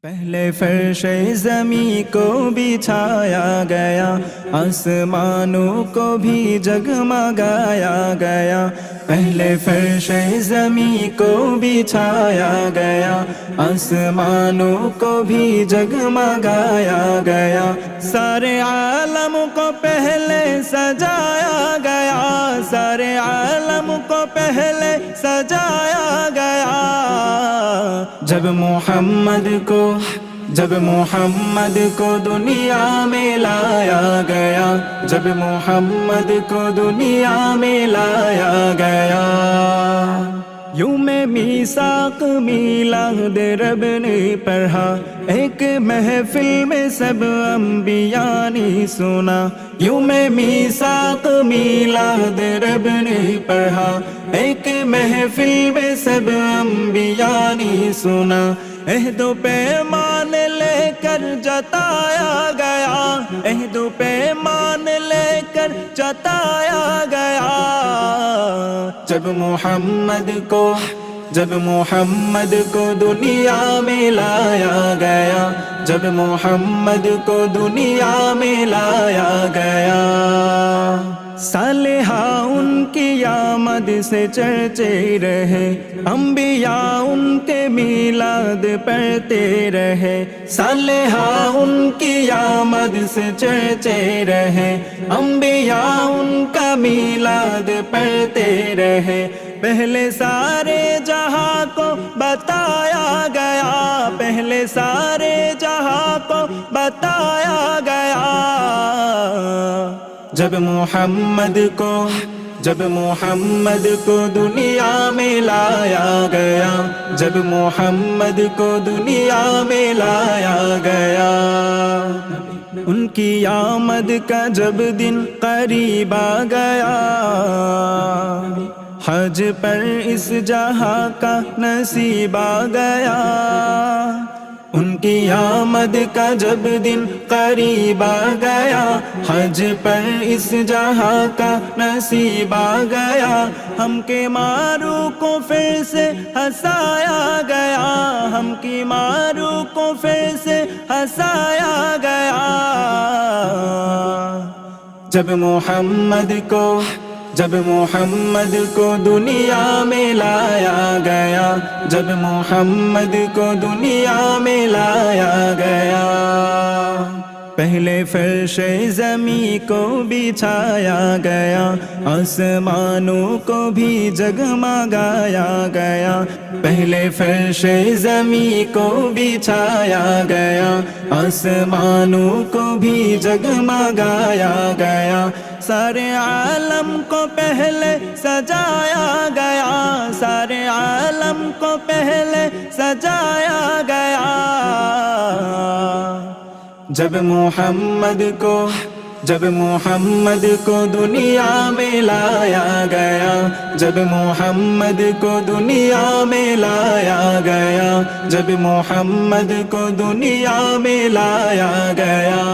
پہلے فرش زمیں کو بچھایا گیا، آسمانوں کو بھی جگمگایا گیا۔ پہلے فرش زمیں کو بچھایا گیا، آسمانوں کو بھی جگمگایا گیا۔ سارے عالم کو پہلے سجایا گیا، سارے عالم کو پہلے سجایا گیا۔ جب محمد کو دنیا میں لایا گیا، جب محمد کو دنیا میں لایا گیا۔ یوم میثاق میلاد رب نے پڑھا، ایک محفل میں سب انبیاء نے سنا۔ یوم میثاق میلاد رب نے پڑھا، ایک محفل میں سب انبیاء نے سنا۔ عہد و پیمان لے کر جتایا گیا، عہد و پیمان لے کر جتایا گیا۔ جب محمد کو دنیا میں لایا گیا، جب محمد کو دنیا میں لایا گیا۔ صالحہ ان کی آمد سے چرچے رہے، انبیاء ان کے میلاد پڑھتے رہے۔ صالحہ ان کی آمد سے چرچے رہے، انبیاء ان کا میلاد پڑھتے رہے۔ پہلے سارے جہاں کو بتایا گیا، پہلے سارے جہاں کو بتایا گیا۔ جب محمد کو دنیا میں لایا گیا، جب محمد کو دنیا میں لایا گیا۔ ان کی آمد کا جب دن قریب آ گیا، حج پر اس جہاں کا نصیب آ گیا۔ ان کی آمد کا جب دن قریب آ گیا، حج پر اس جہاں کا نصیب آ گیا۔ ہم کے مارو کو پھر سے ہنسایا گیا، ہم کی مارو کو پھر سے ہنسایا گیا۔ جب محمد کو دنیا میں لایا گیا، جب محمد کو دنیا میں لایا گیا۔ پہلے فرش زمیں کو بچھایا گیا، آسمانوں کو بھی جگمگایا گیا۔ پہلے فرش زمیں کو بچھایا گیا، آسمانوں کو بھی جگمگایا گیا۔ سارے عالم کو پہلے سجایا گیا، سارے عالم کو پہلے سجایا گیا۔ جب محمد کو دنیا میں لایا گیا، جب محمد کو دنیا میں لایا گیا، جب محمد کو دنیا میں لایا گیا۔